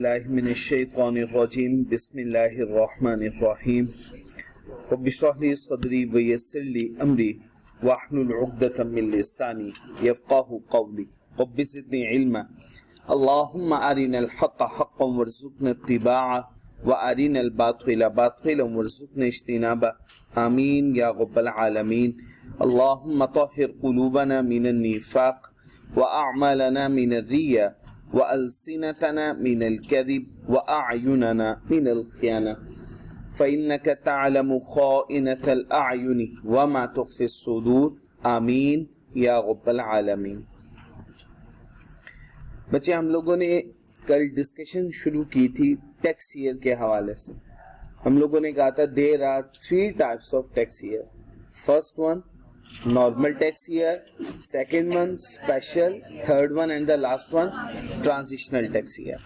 मिनश्शैतानिर्रजीम बिस्मिल्लाहिर्रहमानिर्रहीम रब्बि इश्रह ली सदरी व यस्सिर ली अमरी वहलुल उक़दतम मिन लिसानी यफ़क़हू क़ौली रब्बि ज़िदनी इल्मा अल्लाहुम्मा अरिनल हक़्क़ हक़्क़न वरज़ुक़ना इत्तिबाअह व अरिनल बातिला बातिलन वरज़ुक़ना इज्तिनाबह आमीन या रब्बल आलमीन। अल्लाहुम्मा तह्हिर क़ुलूबना मिनन निफ़ाक़ व अअमालना मिनर रिया व अलसिनतना मिनल कज़िब व अअयुनना मिनल ख़ियाना फ़इन्नका तअलमु ख़ाइनतल अअयुनि व मा तुख़फ़िस सुदूर आमीन या रब्बल आलमीन। बच्चे, हम लोगों ने कल डिस्कशन शुरू की थी टैक्स ईयर के हवाले से। हम लोगों ने कहा था there are 3 types of tax year. First one normal tax year, second one special, third one and the last one transitional tax year.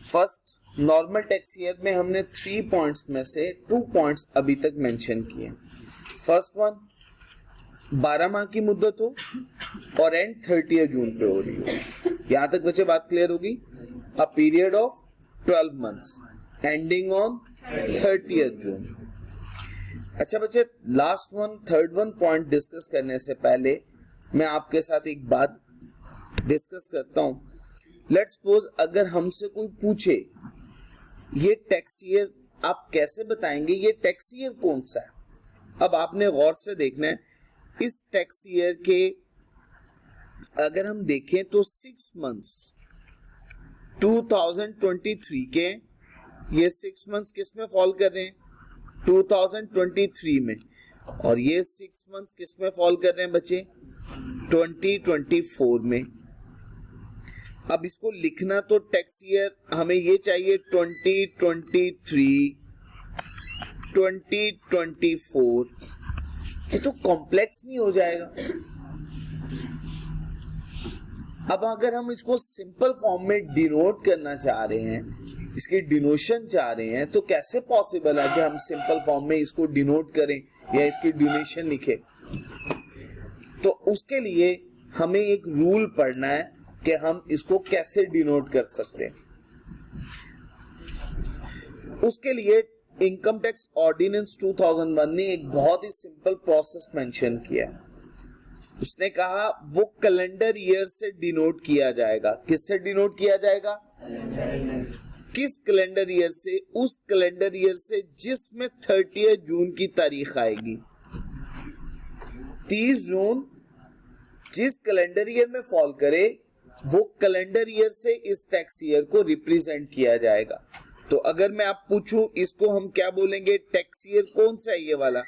First normal tax year में हमने 3 points में से 2 points अभी तक मेंशन किए। फर्स्ट वन 12 माह की मुद्दत हो और एंड 30 जून पे हो रही हो। यहाँ तक बच्चे बात क्लियर होगी। A period of 12 months ending on 30 जून। अच्छा बच्चे, last one third one point discuss करने से पहले मैं आपके साथ एक बात डिस्कस करता हूं। लेट्स सपोज अगर हमसे कोई पूछे ये टैक्स ईयर आप कैसे बताएंगे, ये टैक्स ईयर कौन सा है। अब आपने गौर से देखना है, इस टैक्स ईयर के अगर हम देखें तो 6 months 2023 के ये 6 months किस में फॉल कर रहे हैं, 2023 में, और ये 6 months किस में फॉल कर रहे हैं बच्चे, 2024 में। अब इसको लिखना तो टैक्स ईयर हमें ये चाहिए 2023 2024, ये तो कॉम्प्लेक्स नहीं हो जाएगा। अब अगर हम इसको सिंपल फॉर्म में डिनोट करना चाह रहे हैं, इसकी डिनोशन चाह रहे हैं, तो कैसे पॉसिबल है कि हम सिंपल फॉर्म में इसको डिनोट करें या इसकी डिनोशन लिखें। तो उसके लिए हमें एक रूल पढ़ना है कि हम इसको कैसे डिनोट कर सकते हैं। उसके लिए इनकम टैक्स ऑर्डिनेंस 2001 ने एक बहुत ही सिंपल प्रोसेस मेंशन किया है। उसने कहा वो कैलेंडर ईयर से डिनोट किया जाएगा। किससे डिनोट किया जाएगा, किस कैलेंडर ईयर से, उस कैलेंडर ईयर से जिसमें 30 जून की तारीख आएगी। 30 जून जिस कैलेंडर ईयर में फॉल करे वो कैलेंडर ईयर से इस टैक्स ईयर को रिप्रेजेंट किया जाएगा। तो अगर मैं आप पूछूं इसको हम क्या बोलेंगे, टैक्स ईयर कौन सा है ये वाला,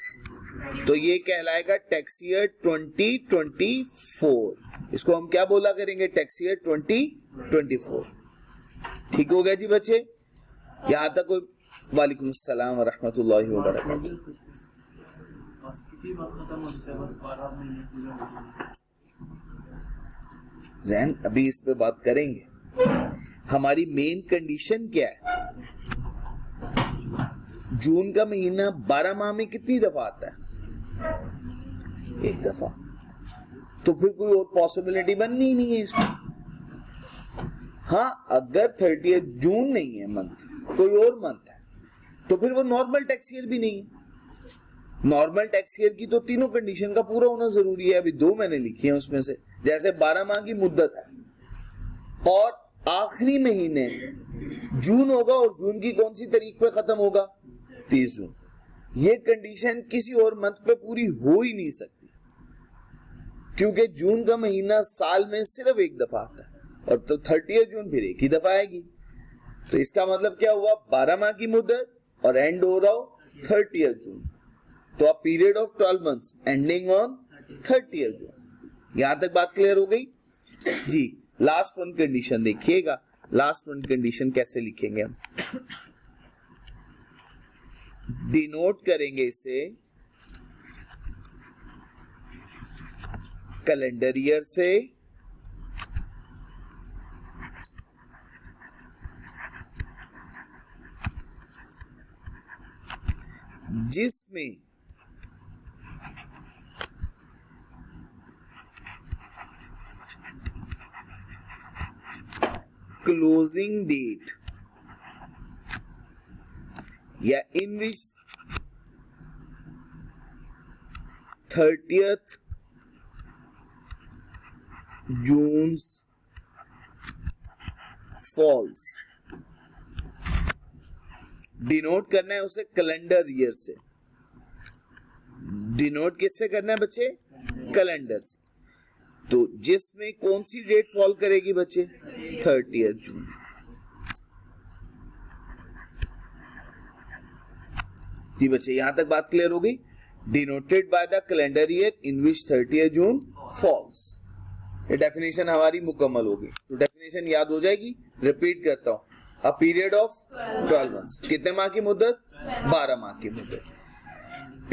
तो ये कहलाएगा टैक्स ईयर 2024। इसको हम क्या बोला करेंगे, टैक्स ईयर 2024। ठीक हो गया जी बच्चे, यहाँ तक कोई। वालेकुम सलाम व रहमतुल्लाहि व बरकातुहू। जैन अभी इस पे बात करेंगे। हमारी मेन कंडीशन क्या है, जून का महीना 12 माह में कितनी दफा आता है, 1 दफा। तो फिर कोई और पॉसिबिलिटी बननी ही नहीं है इसमें। हाँ, अगर 30 जून नहीं है मंथ, कोई और मंथ है, तो फिर वो नॉर्मल टैक्स ईयर भी नहीं है। नॉर्मल टैक्स ईयर की तो तीनों कंडीशन का पूरा होना जरूरी है। अभी 2 मैंने लिखी है उसमें से, जैसे 12 माह की मुद्दत है और आखिरी महीने जून होगा, और जून की कौन सी तारीख पे खत्म होगा, 30 जून। ये कंडीशन किसी और मंथ पे पूरी हो ही नहीं सकती, क्योंकि जून का महीना साल में सिर्फ 1 दफा आता है, और तो 30 जून फिर 1 ही दफा आएगी। तो इसका मतलब क्या हुआ, 12 माह की मुद्दत और एंड हो रहा हो 30 जून। तो a period of 12 months ending on 30 जून। यहां तक बात क्लियर हो गई जी। लास्ट वन कंडीशन देखिएगा, लास्ट वन कंडीशन कैसे लिखेंगे हम, डिनोट करेंगे इसे कैलेंडर ईयर से, जिसमें क्लोजिंग डेट या इन which 30th June falls, denote करना है उसे कैलेंडर ईयर से। डिनोट किससे करना है बच्चे? कैलेंडर से। तो जिसमें कौन सी डेट फॉल करेगी बच्चे? 30th जून। जी बच्चे, यहां तक बात क्लियर हो गई। Denoted by the calendar year in which 30th June falls. ये डेफिनेशन हमारी मुकम्मल होगी। तो डेफिनेशन याद हो जाएगी, रिपीट करता हूं। अ पीरियड ऑफ 12 मंथ्स, कितने माह की मुद्दत? 12 माह की मुद्दत।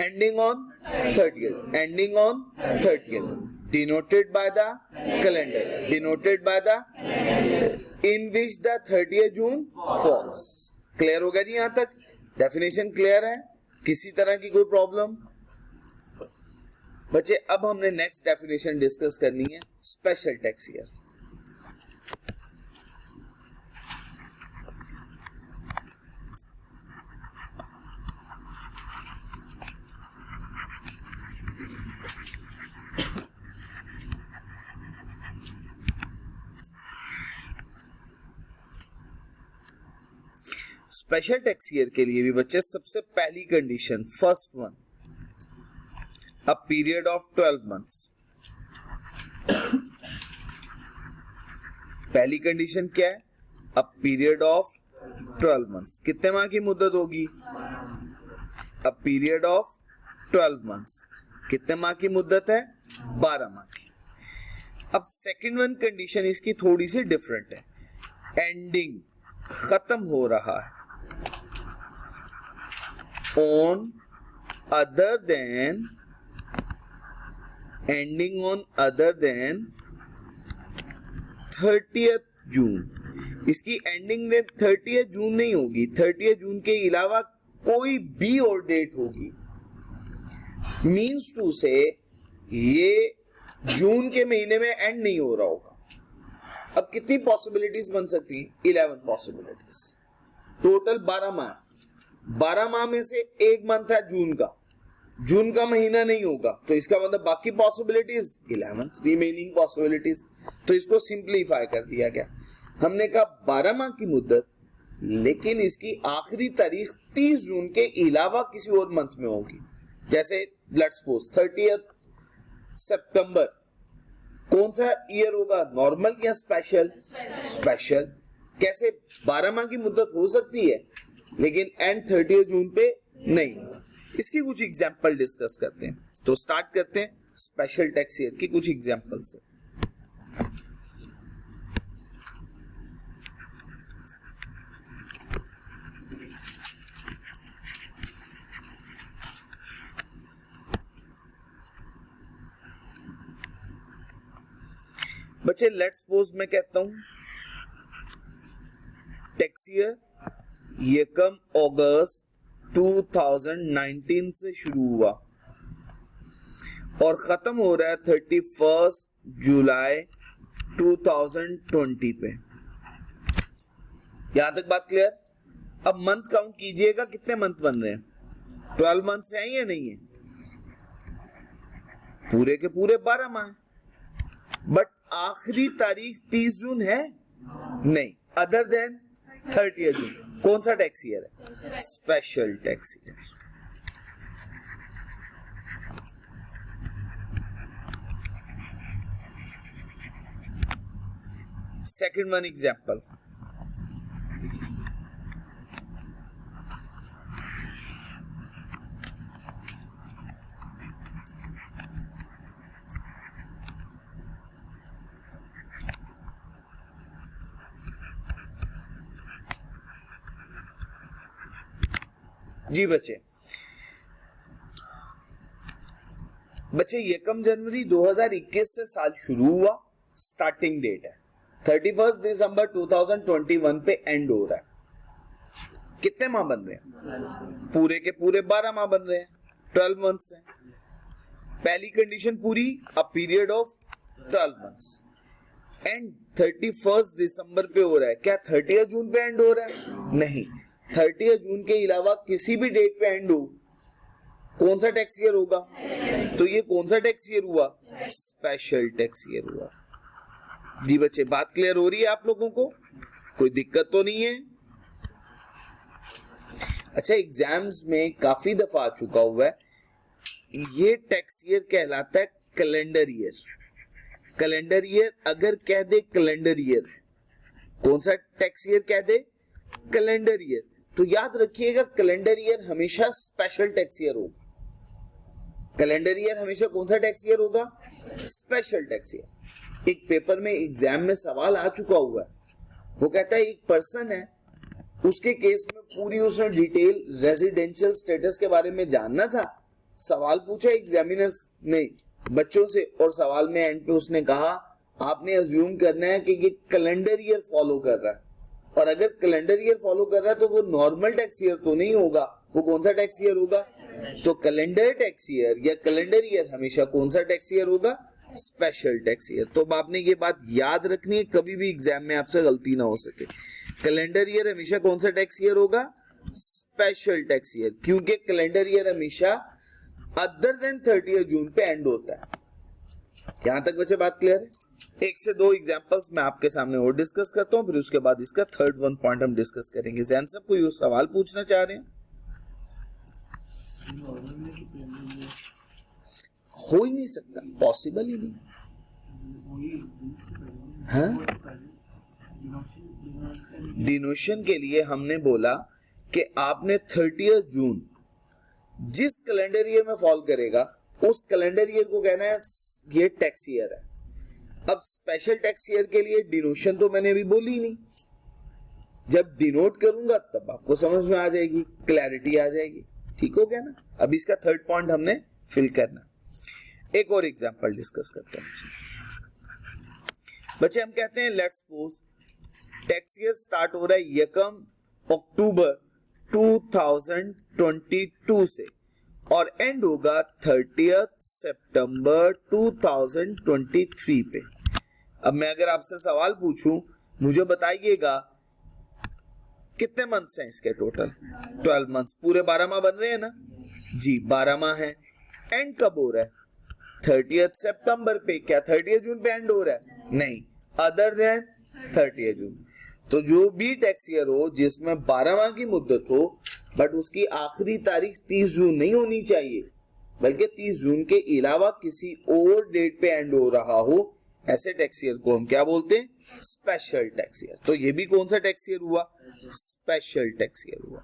Ending on 30th, ending on 30th, denoted by the calendar, denoted by the in which the 30th June falls. Clear हो गया जी? यहां तक डेफिनेशन क्लियर है? किसी तरह की कोई प्रॉब्लम? बच्चे अब हमने नेक्स्ट डेफिनेशन डिस्कस करनी है, special tax year. Special tax year के लिए भी बच्चे सबसे पहली condition, first one, a period of 12 months. पहली कंडीशन क्या है? A period of 12 months. कितने माह की मुद्दत होगी? A period of 12 months. कितने माह की मुद्दत है? 12 माह की। अब सेकंड वन कंडीशन इसकी थोड़ी सी डिफरेंट है। एंडिंग, खत्म हो रहा है, on other than, ending on other than 30th जून। इसकी एंडिंग डेट 30th जून नहीं होगी, 30th जून के अलावा कोई भी और डेट होगी। मीन्स टू से ये जून के महीने में एंड नहीं हो रहा होगा। अब कितनी पॉसिबिलिटीज बन सकती हैं? 11 पॉसिबिलिटीज। टोटल 12 माह, 12 माह में से एक मंथ है जून का, जून का महीना नहीं होगा, तो इसका मतलब बाकी पॉसिबिलिटीज 11 रिमेनिंग पॉसिबिलिटीज। तो इसको सिंप्लीफाई कर दिया गया। हमने कहा 12 माह की मुद्दत, लेकिन इसकी आखिरी तारीख 30 जून के अलावा किसी और मंथ में होगी। जैसे लेट्स सपोज 30th सितंबर, कौन सा ईयर होगा? नॉर्मल या स्पेशल? स्पेशल। कैसे? 12 माह की मुद्दत हो सकती है लेकिन एंड 30th जून पे नहीं। इसकी कुछ एग्जांपल डिस्कस करते हैं। तो स्टार्ट करते हैं स्पेशल टैक्स ईयर की कुछ एग्जांपल से। बच्चे लेट्स सपोज मैं कहता हूं टैक्स ईयर यकम अगस्त 2019 से शुरू हुआ और खत्म हो रहा है 31 जुलाई 2020 पे। यहां तक बात क्लियर? अब मंथ काउंट कीजिएगा, कितने मंथ बन रहे हैं? 12 मंथ्स हैं या नहीं है? पूरे के पूरे 12 माह। बट आखिरी तारीख 30 जून है? नहीं, अदर देन 30th जून। कौन सा टैक्स ईयर है? Special tax year. Second one example, जी बच्चे यकम जनवरी 2021 से साल शुरू हुआ, स्टार्टिंग डेट है 31 दिसंबर 2021 पे एंड हो रहा है। कितने माह बन रहे हैं? पूरे के पूरे 12 माह बन रहे हैं, 12 मंथ्स हैं। पहली कंडीशन पूरी, a period of 12 months. And 31 दिसंबर पे हो रहा है, क्या 30 जून पे एंड हो रहा है? नहीं, 30 जून के अलावा किसी भी डेट पे एंड हो, कौन सा टैक्स ईयर होगा? तो ये कौन सा टैक्स ईयर हुआ? स्पेशल टैक्स ईयर हुआ। जी बच्चे, बात क्लियर हो रही है आप लोगों को? कोई दिक्कत तो नहीं है? अच्छा, एग्जाम्स में काफी दफा आ चुका हुआ है, ये टैक्स ईयर कहलाता है कैलेंडर ईयर। कैलेंडर ईयर अगर कह दे कैलेंडर ईयर, कौन सा टैक्स ईयर कह दे? कैलेंडर ईयर, तो याद रखिएगा कैलेंडर ईयर हमेशा स्पेशल टैक्स ईयर होगा। कैलेंडर ईयर हमेशा कौन सा टैक्स ईयर होगा? Special tax year. एक पेपर में एग्जाम में सवाल आ चुका हुआ है, वो कहता है एक पर्सन है, उसके केस में पूरी उसने डिटेल रेजिडेंशियल स्टेटस के बारे में जानना था। सवाल पूछा एग्जामिनर्स ने बच्चों से, और सवाल में एंड पे उसने कहा आपने अज्यूम करना है कि ये कैलेंडर ईयर फॉलो कर रहा है, और अगर कैलेंडर ईयर फॉलो कर रहा है तो वो नॉर्मल टैक्स ईयर तो नहीं होगा, वो कौन सा टैक्स ईयर होगा? तो कैलेंडर टैक्स ईयर या कैलेंडर ईयर हमेशा कौन सा टैक्स ईयर होगा? Special tax year. तो आपने ये बात याद रखनी है, कभी भी एग्जाम में आपसे गलती ना हो सके। कैलेंडर ईयर हमेशा कौन सा टैक्स ईयर होगा? स्पेशल टैक्स ईयर, क्योंकि कैलेंडर ईयर हमेशा अदर देन 30 जून पे एंड होता है। यहां तक बच्चे बात क्लियर है? एक से दो एग्जांपल्स मैं आपके सामने और डिस्कस करता हूं, फिर उसके बाद इसका थर्ड वन पॉइंट हम डिस्कस करेंगे। जैन साहब कोई सवाल पूछना चाह रहे हैं? हो ही नहीं सकता, पॉसिबल ही नहीं। हाँ, डिनोशन के लिए हमने बोला कि आपने 30 जून जिस कैलेंडर ईयर में फॉल करेगा उस कैलेंडर ईयर को कहना है ये टैक्स ईयर है। अब स्पेशल टैक्स ईयर के लिए डिनोशन तो मैंने अभी बोली नहीं, जब डिनोट करूंगा तब आपको समझ में आ जाएगी, क्लैरिटी आ जाएगी। ठीक हो गया ना? अब इसका थर्ड पॉइंट हमने फिल करना। एक और एग्जांपल डिस्कस करते हैं बच्चे। हम कहते हैं let's suppose tax year start हो रहा है 1 अक्टूबर 2022 से और एंड होगा 30 सितंबर 2023 पे। अब मैं अगर आपसे सवाल पूछूं, मुझे बताइएगा कितने मंथ्स हैं इसके टोटल? 12 मंथ्स। पूरे 12 माह बन रहे हैं ना जी? 12 माह है। एंड कब हो रहा है? 30 सितंबर पे। क्या 30 जून पे एंड हो रहा है? नहीं, अदर देन 30 जून। तो जो भी टैक्स ईयर हो जिसमें 12 माह की मुद्दत हो, बट उसकी आखिरी तारीख 30 जून नहीं होनी चाहिए, बल्कि 30 जून के अलावा किसी और डेट पे एंड हो रहा हो, ऐसे टैक्स ईयर को हम क्या बोलते हैं? Special tax year. तो ये भी कौन सा टैक्स ईयर हुआ? स्पेशल टैक्स ईयर हुआ।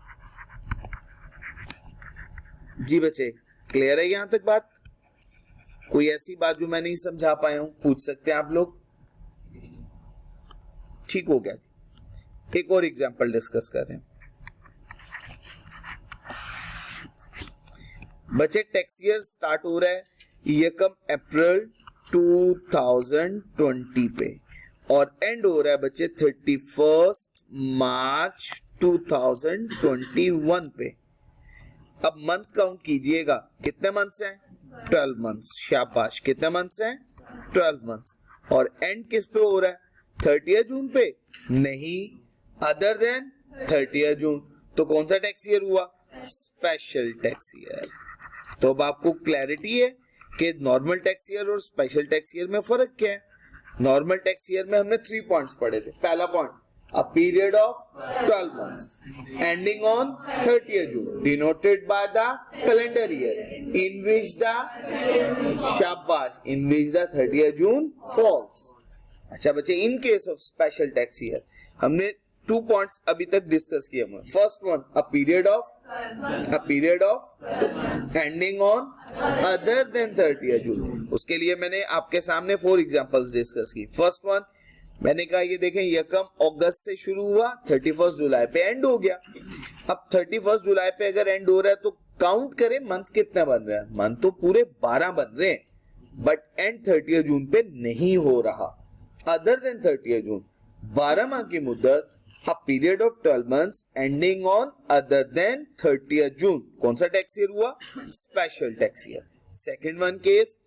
जी बच्चे, क्लियर है यहां तक बात? कोई ऐसी बात जो मैं नहीं समझा पाया हूं, पूछ सकते हैं आप लोग? ठीक हो गया। एक और एग्जांपल डिस्कस कर रहे हैं बच्चे। टैक्स ईयर स्टार्ट हो रहा है 1 अप्रैल 2020 पे और एंड हो रहा है बच्चे 31 मार्च 2021 पे। अब मंथ काउंट कीजिएगा, कितने मंथ्स हैं? 12 मंथ्स। शाबाश, कितने मंथ्स हैं? 12 मंथ्स। और एंड किस पे हो रहा है? 30 जून पे? नहीं, अदर देन 30 जून। तो कौन सा टैक्स ईयर हुआ? Special tax year. तो अब आपको क्लैरिटी है कि नॉर्मल टैक्स ईयर और स्पेशल टैक्स ईयर में फर्क क्या है। नॉर्मल टैक्स ईयर में हमने 3 पॉइंट्स पढ़े थे। पहला point, a period of 12 months ending on 30th June denoted by the calendar year in which the shabash in which the 30th June falls। अच्छा बच्चे, in case of special tax year हमने 2 points अभी तक discuss किए हैं। First one, a period of ending on other than 30th June। उसके लिए मैंने आपके सामने 4 एग्जांपल्स डिस्कस की। फर्स्ट वन मैंने कहा ये देखें 1 अगस्त से शुरू हुआ, 31 जुलाई पे एंड हो गया। अब 31 जुलाई पे अगर एंड हो रहा है तो काउंट करें मंथ कितना बन रहा है। मंथ तो पूरे 12 बन रहे हैं, बट एंड 30 जून पे नहीं हो रहा। अदर देन 30 जून, 12 माह की मुद्दत, a period of 12 months ending on other than 30 जून। कौन सा टैक्स ईयर हुआ? Special tax year. Second one case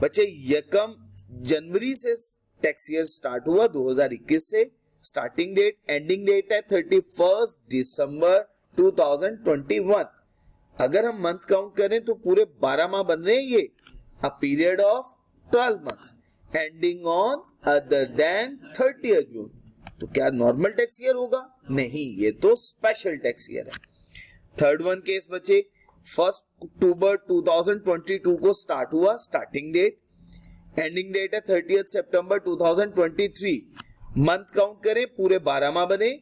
बच्चे 1 जनवरी से टैक्स ईयर स्टार्ट हुआ 2021 से, स्टार्टिंग डेट, एंडिंग डेट है 31 दिसंबर 2021। अगर हम मंथ काउंट करें तो पूरे 12 माह बन रहे हैं ये, a period of 12 months ending on other than 30th जून। तो क्या नॉर्मल टैक्स ईयर होगा? नहीं, ये तो स्पेशल टैक्स ईयर है। थर्ड वन केस बचे, 1 अक्टूबर 2022 को स्टार्ट हुआ, स्टार्टिंग डेट, एंडिंग डेट है 30th सितंबर 2023। मंथ काउंट करें पूरे 12 माह बने,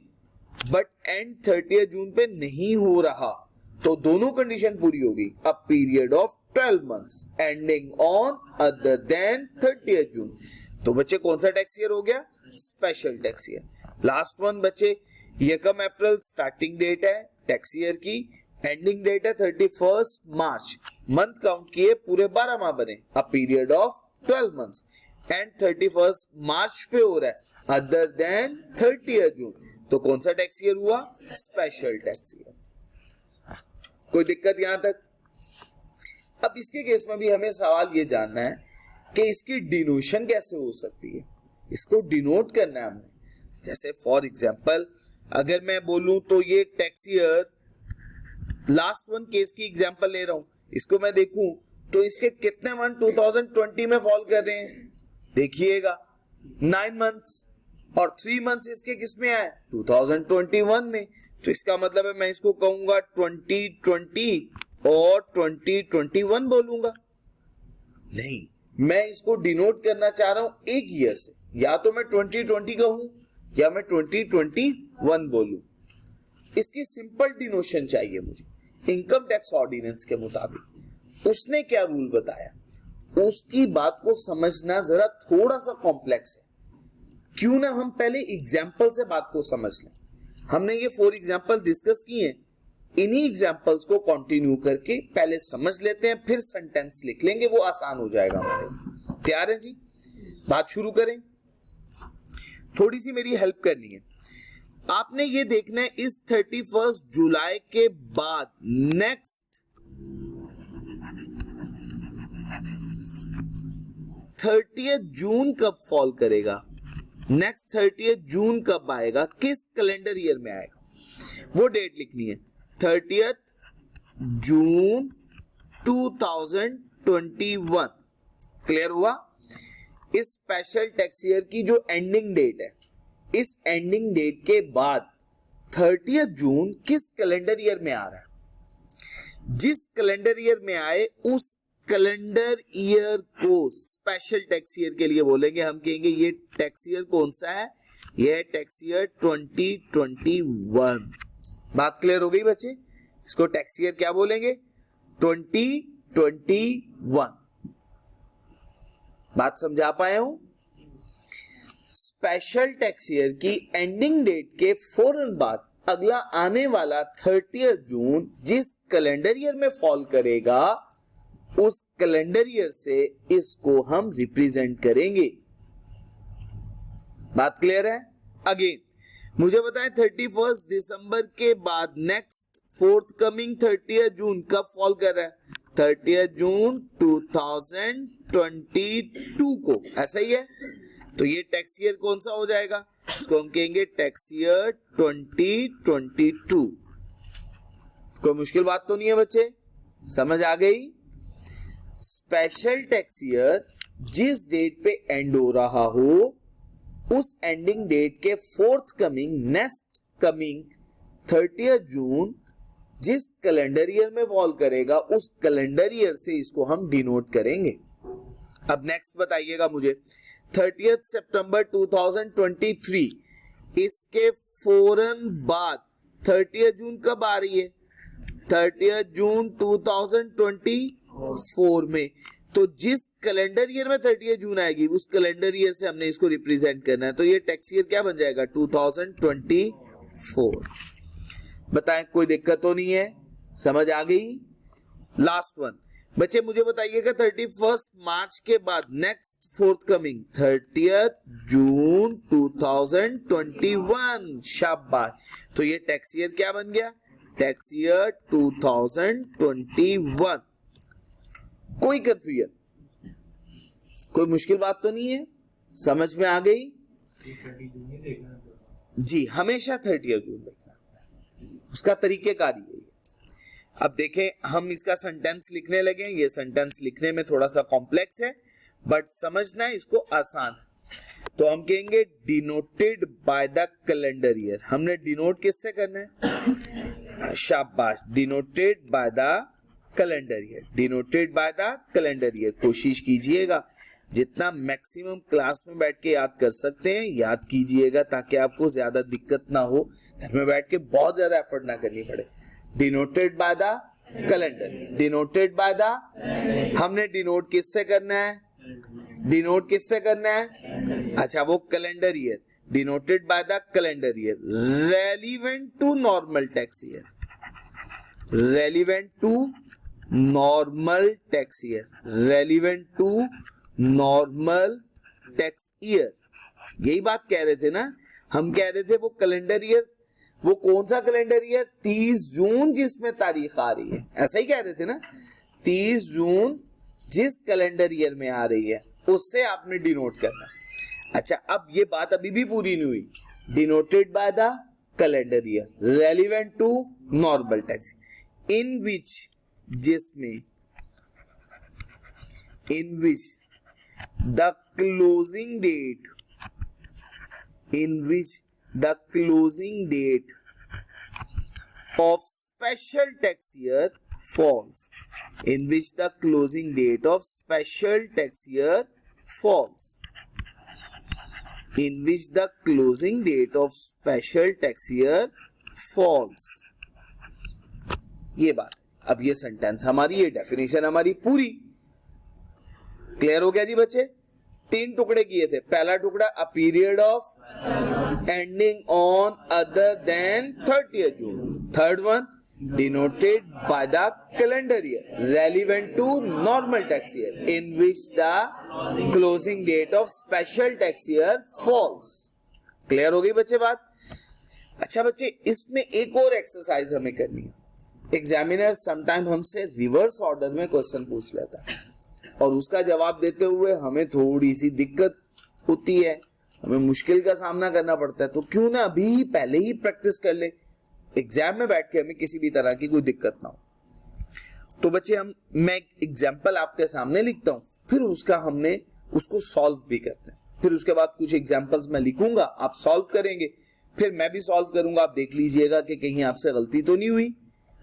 बट एंड 30th जून पे नहीं हो रहा, तो दोनों कंडीशन पूरी होगी, a period of 12 months ending on other than 30th जून। तो बच्चे कौन सा टैक्स ईयर हो गया? Special tax year. Last one बच्चे, यकम अप्रैल स्टार्टिंग डेट है टैक्स ईयर की, एंडिंग डेट है 31 मार्च, मंथ काउंट किए पूरे 12 माह बने, a period of 12 months and 31 मार्च पे हो रहा है अदर देन 30th जून। तो कौन सा टैक्स ईयर हुआ? Special tax year. कोई दिक्कत यहां तक? अब इसके केस में भी हमें सवाल ये जानना है कि इसकी डिनोशन कैसे हो सकती है, इसको डिनोट करना है हमने। जैसे फॉर एग्जांपल अगर मैं बोलूं तो ये tax year, last one case की एग्जांपल ले रहा हूं, इसको मैं देखूं तो इसके कितने मंथ 2020 में फॉल कर रहे हैं? देखिएगा 9 मंथ्स और 3 मंथ्स इसके किस में आए? 2021 में। तो इसका मतलब है मैं इसको कहूंगा 2020 और 2021 बोलूंगा। नहीं, मैं इसको डिनोट करना चाह रहा हूं एक ईयर से, या तो मैं 2020 कहूं या मैं 2021 बोलूं। इसकी सिंपल डिनोशन चाहिए मुझे इनकम टैक्स ऑर्डिनेंस के मुताबिक। उसने क्या रूल बताया, उसकी बात को समझना जरा थोड़ा सा कॉम्प्लेक्स है। क्यों ना हम पहले एग्जाम्पल से बात को समझ लें। हमने ये 4 एग्जाम्पल डिस्कस किए हैं, इन्हीं एग्जाम्पल्स को कंटिन्यू करके पहले समझ लेते हैं, फिर सेंटेंस लिख लेंगे, वो आसान हो जाएगा हमारे। तैयार है जी? बात शुरू करें। थोड़ी सी मेरी हेल्प करनी है। आपने ये देखना है इस 31 जुलाई के बाद नेक्स्ट 30th जून कब फॉल करेगा, नेक्स्ट 30th जून कब आएगा, किस कैलेंडर ईयर में आएगा, वो डेट लिखनी है। 30th जून 2021। क्लियर हुआ? इस स्पेशल टैक्स ईयर की जो एंडिंग डेट है, इस एंडिंग डेट के बाद 30th जून किस कैलेंडर ईयर में आ रहा है, जिस कैलेंडर ईयर में आए उस कैलेंडर ईयर को स्पेशल टैक्स ईयर के लिए बोलेंगे। हम कहेंगे ये टैक्स ईयर कौन सा है, ये है टैक्स ईयर 2021। बात क्लियर हो गई बच्चे? इसको टैक्स ईयर क्या बोलेंगे? 2021। बात समझा पाए हो? स्पेशल टैक्स ईयर की एंडिंग डेट के फौरन बाद अगला आने वाला 30th जून जिस कैलेंडर ईयर में फॉल करेगा, उस कैलेंडर ईयर से इसको हम रिप्रेजेंट करेंगे। बात क्लियर है? अगेन मुझे बताएं 31 दिसंबर के बाद नेक्स्ट फोर्थ कमिंग 30th जून कब फॉल कर रहा है? 30th जून 2022 को, ऐसा ही है। तो ये टैक्स ईयर कौन सा हो जाएगा? इसको हम कहेंगे टैक्स ईयर 2022। कोई मुश्किल बात तो नहीं है बच्चे? समझ आ गई? स्पेशल टैक्स ईयर जिस डेट पे एंड हो रहा हो, उस एंडिंग डेट के fourth coming next coming 30th जून जिस कैलेंडर ईयर में फॉल करेगा, उस कैलेंडर ईयर से इसको हम डिनोट करेंगे। अब नेक्स्ट बताइएगा मुझे, 30th सितंबर 2023, इसके फौरन बाद 30th जून कब आ रही है? 30th जून 2024 में। तो जिस कैलेंडर ईयर में 30th जून आएगी, उस कैलेंडर ईयर से हमने इसको रिप्रेजेंट करना है। तो ये टैक्स ईयर क्या बन जाएगा? 2024। बताएं, कोई दिक्कत तो नहीं है? समझ आ गई? लास्ट वन बच्चे मुझे बताइएगा 31 मार्च के बाद नेक्स्ट फोर्थ कमिंग 30th जून 2021। शाबाश। तो ये टैक्स ईयर क्या बन गया? Tax year 2021। कोई कंफ्यूजन, कोई मुश्किल बात तो नहीं है? समझ में आ गई जी? हमेशा 30 जून देखना, उसका तरीकेकार यही है। अब देखें, हम इसका सेंटेंस लिखने लगे। ये सेंटेंस लिखने में थोड़ा सा कॉम्प्लेक्स है, बट समझना है इसको आसान है। तो हम कहेंगे denoted by the calendar year. हमने डिनोट किससे करना है? शाबाश, denoted by the calendar year. Denoted by the calendar year. कोशिश कीजिएगा जितना मैक्सिमम क्लास में बैठ के याद कर सकते हैं याद कीजिएगा, ताकि आपको ज्यादा दिक्कत ना हो, घर में बैठ के बहुत ज्यादा एफर्ट ना करनी पड़े। Denoted by the calendar, denoted by the, हमने डिनोट किससे करना है? डिनोट किससे करना है? अच्छा, वो calendar year. Denoted by the calendar year relevant to normal tax year, relevant to normal tax year, relevant to normal tax year. यही बात कह रहे थे ना हम? कह रहे थे वो कैलेंडर ईयर, वो कौन सा कैलेंडर ईयर? 30 जून जिसमें तारीख आ रही है, ऐसा ही कह रहे थे ना? 30 जून जिस कैलेंडर ईयर में आ रही है उससे आपने डिनोट करना। अच्छा, अब ये बात अभी भी पूरी नहीं हुई। Denoted by the calendar year relevant to normal tax, in which, जिसमें, in which the closing date, in which the closing date of special tax year falls, in which the closing date of special tax year falls, in which the closing date of special tax year falls। ये बात, अब ये sentence हमारी, ये definition हमारी पूरी clear हो गया जी बच्चे? 3 टुकड़े किए थे। पहला टुकड़ा, a period of ending on other than 30th June. Third one, denoted by the calendar year relevant to normal tax year in which the closing date of special tax year falls। Clear हो गई बच्चे बात? अच्छा बच्चे, इसमें एक और exercise हमें करनी है। एग्जामिनर समटाइम हमसे रिवर्स ऑर्डर में क्वेश्चन पूछ लेता है और उसका जवाब देते हुए हमें थोड़ी सी दिक्कत होती है, हमें मुश्किल का सामना करना पड़ता है। तो क्यों ना अभी पहले ही प्रैक्टिस कर ले, एग्जाम में बैठ के हमें किसी भी तरह की कोई दिक्कत ना हो। तो बच्चे, मैं एक एग्जाम्पल आपके सामने लिखता हूं, फिर उसको सॉल्व भी करते हैं। फिर उसके बाद कुछ एग्जाम्पल्स मैं लिखूंगा, आप सॉल्व करेंगे, फिर मैं भी सॉल्व करूंगा। आप देख लीजिएगा कि कहीं आपसे गलती तो नहीं हुई।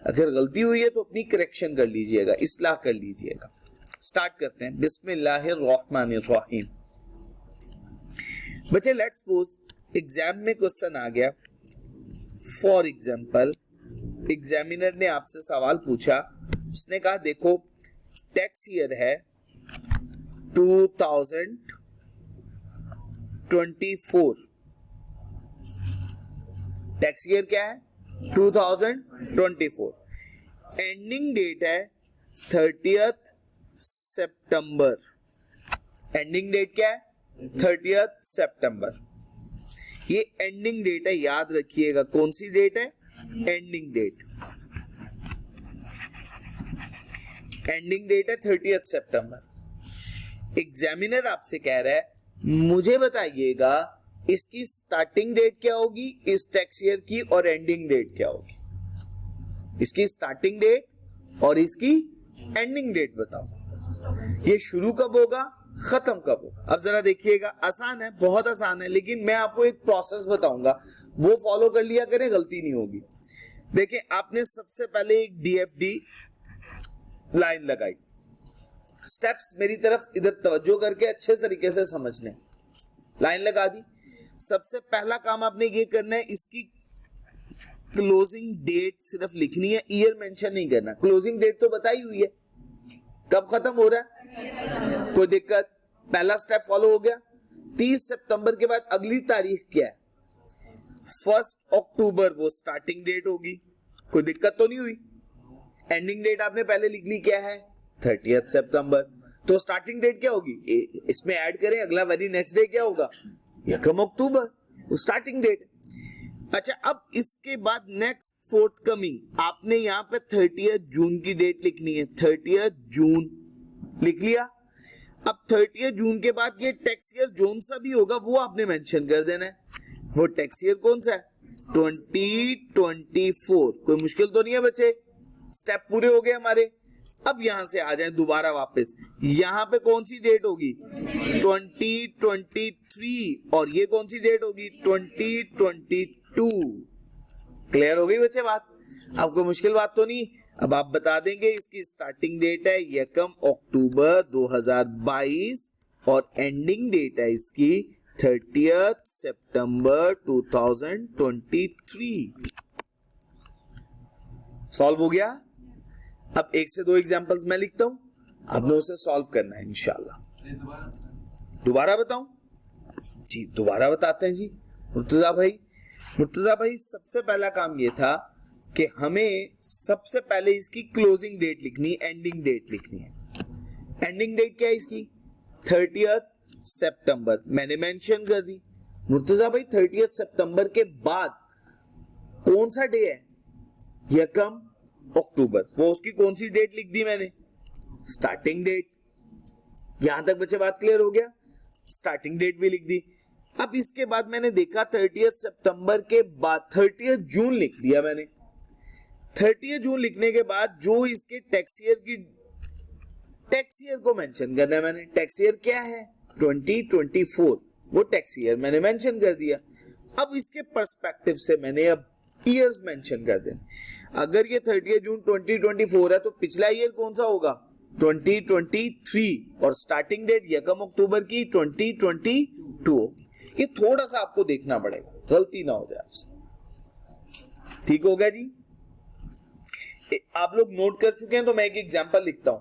अगर गलती हुई है तो अपनी करेक्शन कर लीजिएगा, इस्लाह कर लीजिएगा। स्टार्ट करते हैं। बिस्मिल्लाहिर्रहमानिर्रहीम। बच्चे, लेट्स सपोज एग्जाम में क्वेश्चन आ गया। फॉर एग्जाम्पल, एग्जामिनर ने आपसे सवाल पूछा, उसने कहा देखो टैक्स ईयर है 2024। टैक्स ईयर क्या है? 2024। एंडिंग डेट है 30th सितंबर। एंडिंग डेट क्या है? 30th सितंबर। ये एंडिंग डेट है, याद रखिएगा। कौन सी डेट है? Ending date. एंडिंग डेट है 30th सितंबर। एग्जामिनर आपसे कह रहा है मुझे बताइएगा इसकी स्टार्टिंग डेट क्या होगी इस टैक्स ईयर की, और एंडिंग डेट क्या होगी। इसकी स्टार्टिंग डेट और इसकी एंडिंग डेट बताओ। ये शुरू कब होगा, खत्म कब होगा। अब जरा देखिएगा, आसान है, बहुत आसान है, लेकिन मैं आपको एक प्रोसेस बताऊंगा, वो फॉलो कर लिया करें, गलती नहीं होगी। देखिए, आपने सबसे पहले एक डीएफडी लाइन लगाई। स्टेप्स मेरी तरफ इधर तवज्जो करके अच्छे तरीके से समझ लें। लाइन लगा दी। सबसे पहला काम आपने ये करना है, इसकी क्लोजिंग डेट सिर्फ लिखनी है, ईयर मेंशन नहीं करना। क्लोजिंग डेट तो बताई हुई है, कब खत्म हो रहा है, कोई दिक्कत? पहला स्टेप फॉलो हो गया। 30 सितंबर के बाद अगली तारीख क्या है? 1 अक्टूबर, वो स्टार्टिंग डेट होगी। कोई दिक्कत तो नहीं हुई? एंडिंग डेट आपने पहले लिख ली, क्या है? 30th सितंबर। तो स्टार्टिंग डेट क्या होगी? इसमें ऐड करें, अगला वेरी नेक्स्ट डे क्या होगा? 1 अक्टूबर, वो स्टार्टिंग डेट। अच्छा, अब इसके बाद नेक्स्ट फोर्थ कमिंग आपने यहाँ पे 30th जून की डेट लिखनी है। 30th जून लिख लिया। अब 30 जून के बाद ये टैक्स ईयर जोन सा भी होगा वो आपने मेंशन कर देना है। वो टैक्स ईयर कौन सा है? 2024। कोई मुश्किल तो नहीं है बच्चे? स्टेप पूरे हो गए हमारे। अब यहां से आ जाए दोबारा वापस, यहां पे कौन सी डेट होगी? 2023। और ये कौन सी डेट होगी? 2022। क्लियर हो गई बच्चे बात? अब कोई मुश्किल बात तो नहीं। अब आप बता देंगे इसकी स्टार्टिंग डेट है 1 अक्टूबर 2022 और एंडिंग डेट है इसकी 30 सितंबर 2023। सॉल्व हो गया? अब 1 से 2 एग्जांपल्स मैं लिखता हूं, आपने उसे सॉल्व करना है इंशाल्लाह। दोबारा बताऊं जी? दोबारा बताते हैं जी। मुर्तजा भाई सबसे पहला काम ये था कि हमें सबसे पहले इसकी क्लोजिंग डेट लिखनी, एंडिंग डेट लिखनी है। एंडिंग डेट क्या है इसकी? 30 सितंबर, मैंने मेंशन कर दी। मुर्तजा भाई 30 सितंबर के बाद कौन सा डे है? 1 अक्टूबर। वो उसकी कौन सी डेट लिख दी मैंने? Starting date. यहां तक बच्चे बात क्लियर हो गया? स्टार्टिंग डेट भी लिख दी। अब इसके बाद मैंने देखा 30 सितंबर के बाद 30 जून लिख दिया मैंने। 30 जून लिखने के बाद जो इसके टैक्स ईयर को मेंशन करना है मैंने। टैक्स ईयर क्या है? 2024। वो टैक्स ईयर मैंने मेंशन कर दिया। अब इसके पर्सपेक्टिव से मैंने अब ईयर्स मेंशन कर दें। अगर ये 30 जून 2024 है तो पिछला ईयर कौन सा होगा? 2023। और स्टार्टिंग डेट 1 अक्टूबर की 2022 होगी। ये थोड़ा सा आपको देखना पड़ेगा, गलती ना हो जाए आपसे। ठीक हो गया जी? आप लोग नोट कर चुके हैं तो मैं एक एग्जांपल लिखता हूं।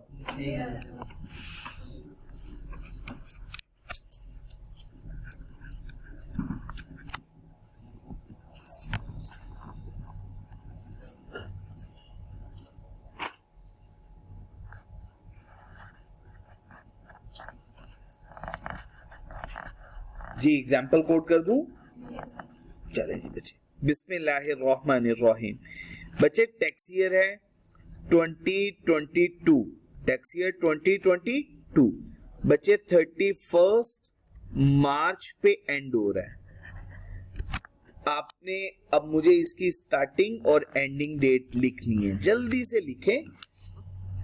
जी एग्जाम्पल कोड कर दूं? चले जी बच्चे, बिस्मिल्लाहिर्रहमानिर्रहीम। बच्चे टैक्स ईयर है 2022, टैक्स ईयर 2022। बच्चे 31 मार्च पे एंड हो रहा है। आपने अब मुझे इसकी स्टार्टिंग और एंडिंग डेट लिखनी है। जल्दी से लिखें,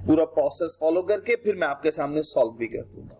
पूरा प्रोसेस फॉलो करके फिर मैं आपके सामने सॉल्व भी कर दूंगा।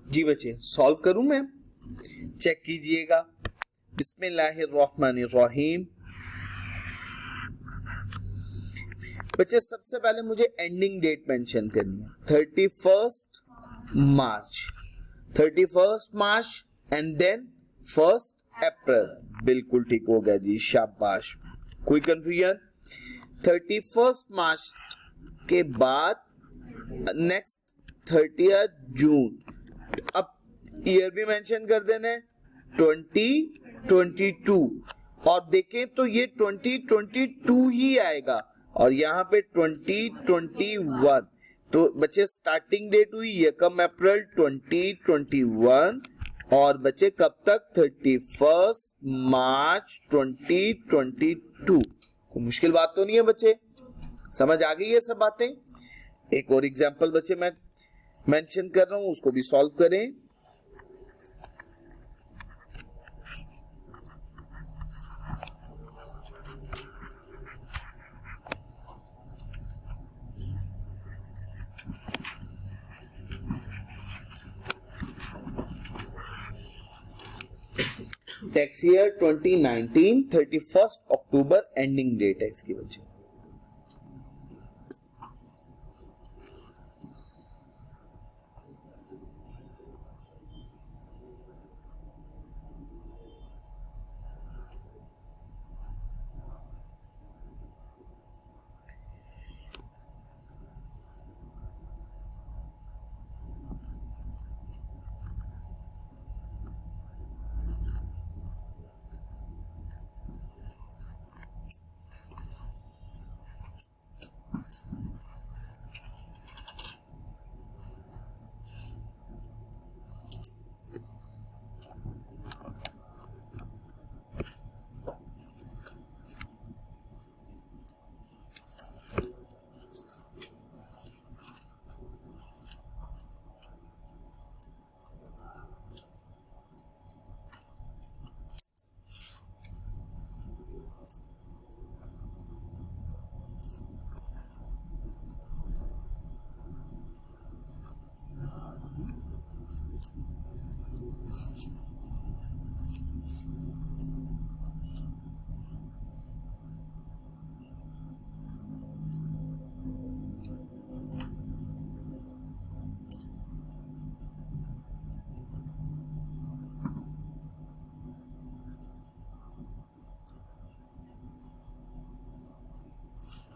जी बच्चे सॉल्व करूं मैं? चेक कीजिएगा। बिस्मिल्लाहिर्रहमानिर्रहीम। बच्चे सबसे पहले मुझे एंडिंग डेट मेंशन करनी है 31 मार्च। 31 मार्च एंड देन 1 अप्रैल। बिल्कुल ठीक हो गया जी, शाबाश। कोई कंफ्यूजन? 31 मार्च के बाद नेक्स्ट 30 जून। अब ईयर भी मेंशन कर देना है 2022। और देखें तो ये 2022 ही आएगा और यहाँ पे 2021। तो बच्चे स्टार्टिंग डेट हुई यकम अप्रैल 2021 और बच्चे कब तक 31 मार्च 2022। कोई मुश्किल बात तो नहीं है बच्चे, समझ आ गई है सब बातें। एक और एग्जांपल बच्चे मैं मेंशन कर रहा हूं, उसको भी सॉल्व करें। टैक्स ईयर 2019 31 अक्टूबर एंडिंग डेट है इसकी बच्चे।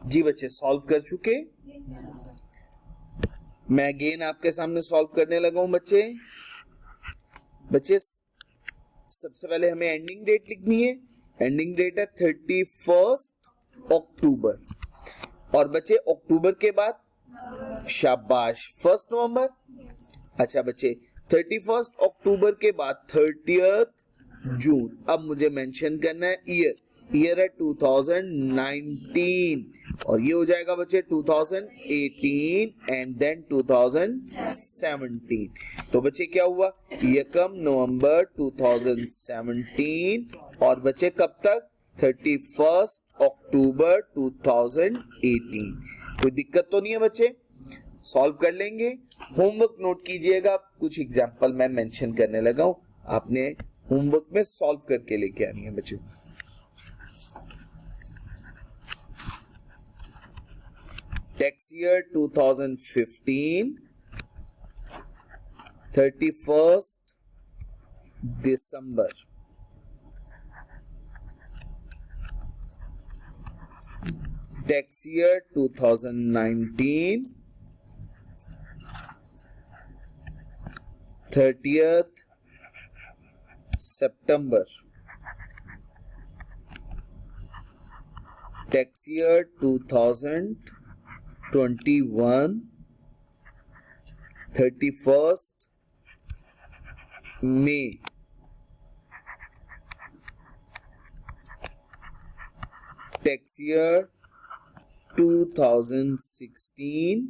जी बच्चे सॉल्व कर चुके। मैं अगेन आपके सामने सॉल्व करने लगा हूं बच्चे। बच्चे सबसे पहले हमें एंडिंग डेट लिखनी है। एंडिंग डेट है 31 अक्टूबर और बच्चे अक्टूबर के बाद शाबाश 1 नवंबर। अच्छा बच्चे 31 अक्टूबर के बाद 30 जून। अब मुझे मेंशन करना है ईयर। ईयर है 2019 और ये हो जाएगा बच्चे 2018 एंड देन 2017। तो बच्चे क्या हुआ यकम नवंबर 2017 और बच्चे कब तक 31 अक्टूबर 2018। कोई दिक्कत तो नहीं है बच्चे, सॉल्व कर लेंगे। होमवर्क नोट कीजिएगा, कुछ एग्जांपल मैं मेंशन करने लगा हूं, आपने होमवर्क में सॉल्व करके लेके आनी है बच्चों। टैक्स ईयर 2015 31 दिसंबर। टैक्स ईयर 2019 30 सितंबर। टैक्स ईयर 2021 31 मई। टैक्स ईयर 2016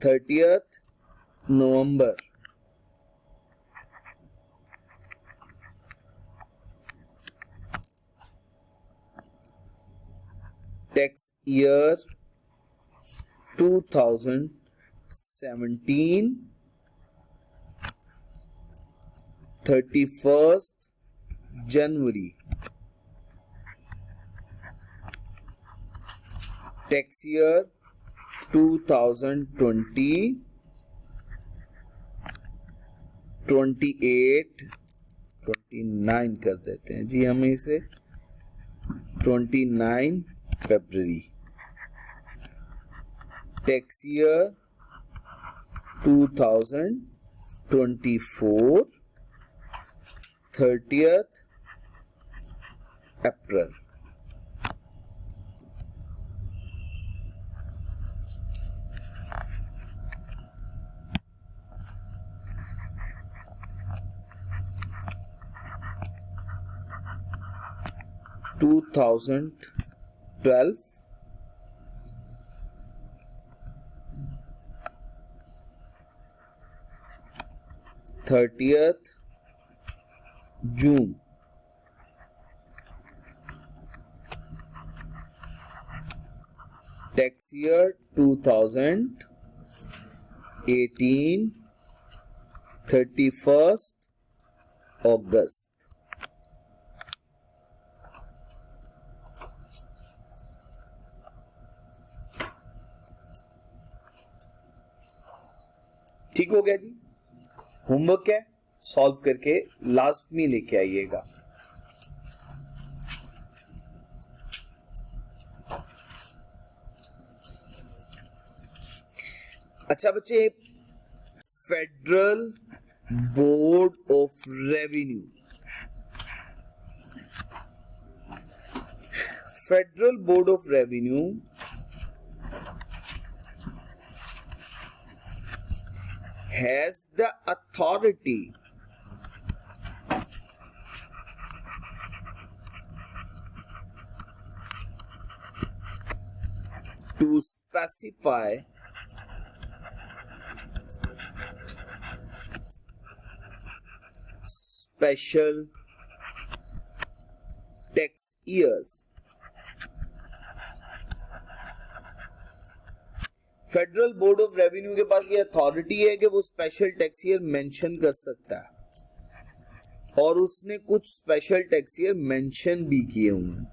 30 नवंबर। टैक्स ईयर 2017 31 जनवरी। टैक्स ईयर 2020 29 कर देते हैं जी हम इसे 29 फरवरी। टैक्स ईयर 2024 30 अप्रैल। 2012 30th June tax year 2018 31st August. ठीक हो गया जी। होमवर्क है, सॉल्व करके लास्ट में लेके आइएगा। अच्छा बच्चे, federal board of revenue, federal board of revenue has the authority to specify special tax years. Federal board of revenue के पास ये अथॉरिटी है कि वो स्पेशल टैक्स ईयर मेंशन कर सकता है, और उसने कुछ स्पेशल टैक्स ईयर मेंशन भी किए हुए हैं।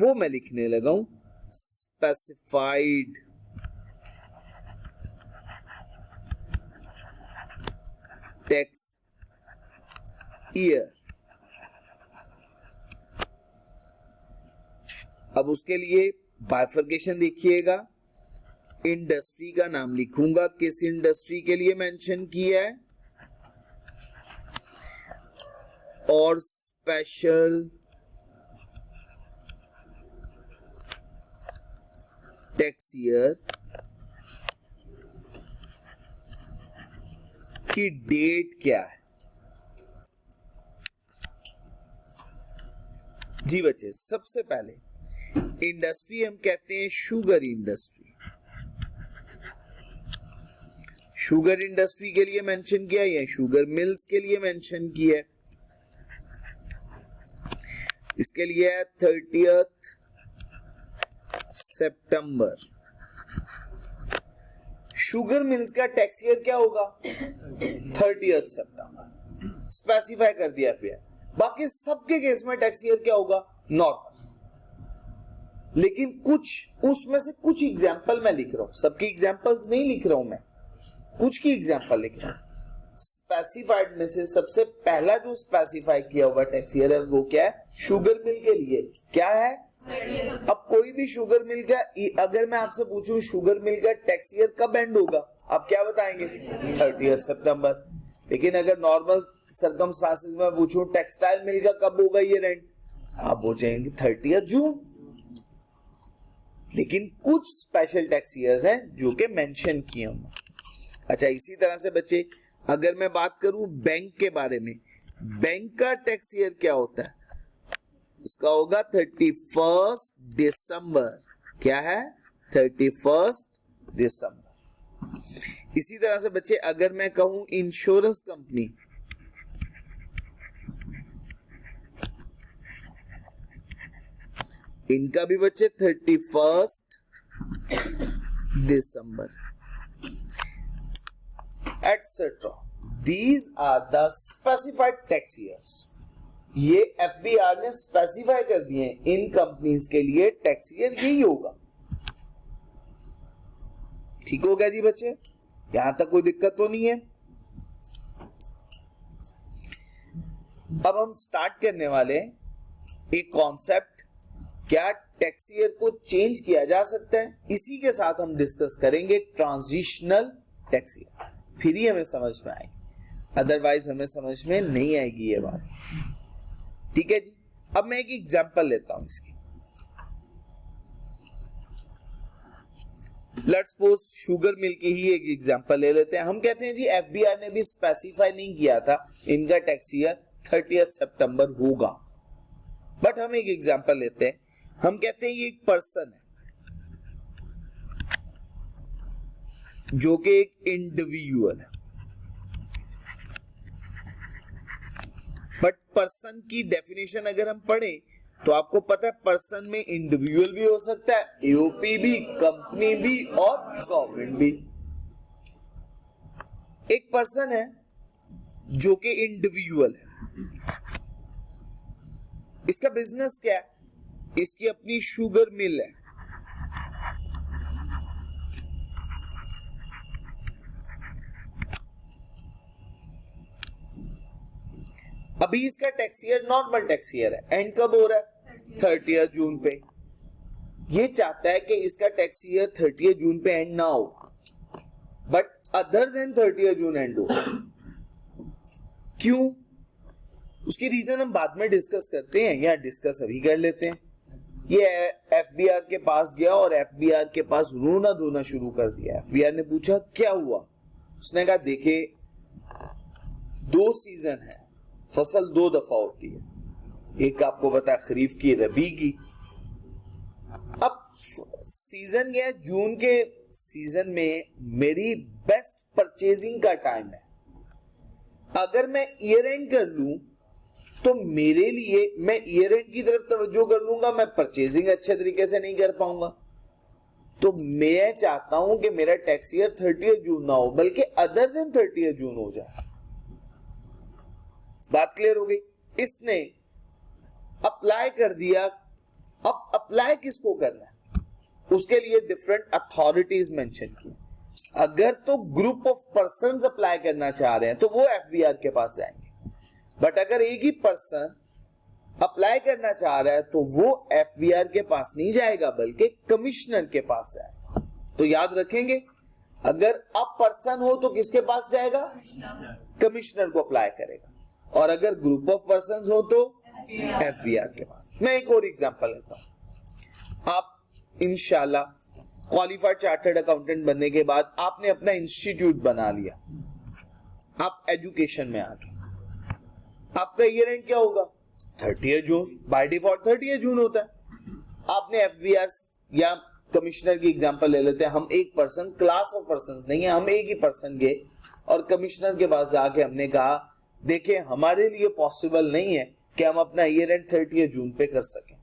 वो मैं लिखने लगा हूं, स्पेसिफाइड टैक्स ईयर। अब उसके लिए बाइफर्केशन देखिएगा, इंडस्ट्री का नाम लिखूंगा, किस इंडस्ट्री के लिए मेंशन किया है, और स्पेशल टैक्स ईयर की डेट क्या है। जी बच्चे, सबसे पहले इंडस्ट्री हम कहते हैं शुगर इंडस्ट्री। शुगर इंडस्ट्री के लिए मेंशन किया है, शुगर मिल्स के लिए मेंशन किया है। इसके लिए है 30th सितंबर। शुगर मिल्स का टैक्स ईयर क्या होगा? 30th सितंबर स्पेसिफाई कर दिया पे। बाकी सबके केस में टैक्स ईयर क्या होगा? नॉर्मल। लेकिन कुछ उसमें से कुछ एग्जांपल मैं लिख रहा हूं, सबकी एग्जांपल्स नहीं लिख रहा हूं मैं, कुछ की एग्जांपल लिख रहा हूं। स्पेसिफाइड में से सबसे पहला जो स्पेसिफाई किया हुआ टैक्स ईयर है वो क्या है? शुगर मिल के लिए क्या है? अब कोई भी शुगर मिल का, अगर मैं आपसे पूछूं शुगर मिल का टैक्स ईयर कब एंड होगा, आप क्या बताएंगे? 30th सितंबर। लेकिन अगर नॉर्मल सर्कमस्टांसेस में पूछूं टेक्सटाइल मिल का कब होगा ईयर एंड, आप पूछेंगे 30th जून। लेकिन कुछ स्पेशल टैक्स ईयर्स हैं जो कि मेंशन किए हुए। अच्छा, इसी तरह से बच्चे अगर मैं बात करूं बैंक के बारे में, बैंक का टैक्स ईयर क्या होता है? उसका होगा 31 दिसंबर। क्या है? 31 दिसंबर। इसी तरह से बच्चे अगर मैं कहूं इंश्योरेंस कंपनी, इनका भी बच्चे 31 दिसंबर etc. These are the specified tax years. ये FBR ने स्पेसिफाई कर दिए हैं, इन कंपनीज के लिए टैक्स ईयर यही होगा। ठीक हो गया जी बच्चे, यहां तक कोई दिक्कत तो नहीं है। अब हम स्टार्ट करने वाले एक कॉन्सेप्ट, क्या टैक्स ईयर को चेंज किया जा सकता है, इसी के साथ हम डिस्कस करेंगे ट्रांजिशनल टैक्स ईयर। फिर ही हमें समझ में आएगी, अदरवाइज हमें समझ में नहीं आएगी ये बात। ठीक है जी। अब मैं एक एग्जांपल लेता हूं इसकी। लेट्स सपोज शुगर मिल की ही एक एग्जांपल ले लेते हैं। हम कहते हैं जी एफबीआर ने भी स्पेसिफाई नहीं किया था इनका टैक्स ईयर 30th सितंबर होगा, बट हम एक एग्जांपल लेते हैं, हम कहते हैं ये एक पर्सन है जो कि एक इंडिविजुअल है, बट पर्सन की डेफिनेशन अगर हम पढ़ें तो आपको पता है पर्सन में इंडिविजुअल भी हो सकता है, एओपी भी, कंपनी भी और गवर्नमेंट भी। एक पर्सन है जो कि इंडिविजुअल है, इसका बिजनेस क्या है, इसकी अपनी शुगर मिल है, अभी इसका tax year normal tax year है, एंड कब हो रहा है, 30 जून पे। ये चाहता है कि इसका टैक्स ईयर 30 जून पे एंड ना हो, but other than 30 June and हो। क्यों? उसकी रीजन हम बाद में डिस्कस करते हैं, या डिस्कस अभी कर लेते हैं। ये एफबीआर के पास गया और एफबीआर के पास रोना धोना शुरू कर दिया। एफबीआर ने पूछा क्या हुआ, उसने कहा देखे 2 सीजन है, फसल 2 दफा होती है, एक आपको पता है खरीफ की, रबी की। अब सीजन गया जून के सीजन में मेरी बेस्ट परचेजिंग का टाइम है, अगर मैं ईयर एंड कर लूं तो मेरे लिए मैं ईयर एंड की तरफ तवज्जो कर लूंगा, मैं परचेजिंग अच्छे तरीके से नहीं कर पाऊंगा। तो मैं चाहता हूं कि मेरा टैक्स ईयर 30 जून ना हो बल्कि अदर देन 30 जून हो जाए। बात क्लियर हो गई? इसने अप्लाई कर दिया। अब अप्लाई किसको करना है, उसके लिए डिफरेंट अथॉरिटीज मेंशन की। अगर तो ग्रुप ऑफ पर्संस अप्लाई करना चाह रहे हैं तो वो एफबीआर के पास जाएंगे, बट अगर एक ही पर्सन अप्लाई करना चाह रहा है तो वो एफबीआर के पास नहीं जाएगा बल्कि कमिश्नर के पास जाएगा। तो याद रखेंगे, अगर अब पर्सन हो तो किसके पास जाएगा, कमिश्नर को अप्लाई करेगा, और अगर ग्रुप ऑफ पर्संस हो तो एफबीआर के पास। मैं एक और एग्जांपल लेता हूं। आप इंशाल्लाह क्वालिफाइड चार्टर्ड अकाउंटेंट बनने के बाद आपने अपना इंस्टीट्यूट बना लिया, आप एजुकेशन में आ गए, आपका ईयर एंड क्या होगा, 30 जून, बाय डिफॉल्ट 30 जून होता है। आपने एफबीआर या कमिश्नर की एग्जांपल ले लेते हैं, हम एक पर्सन, क्लास ऑफ पर्संस नहीं है, हम एक ही पर्सन गए और कमिश्नर के पास जाके हमने कहा देखिए हमारे लिए पॉसिबल नहीं है कि हम अपना ईयर एंड 30 जून पे कर सकें।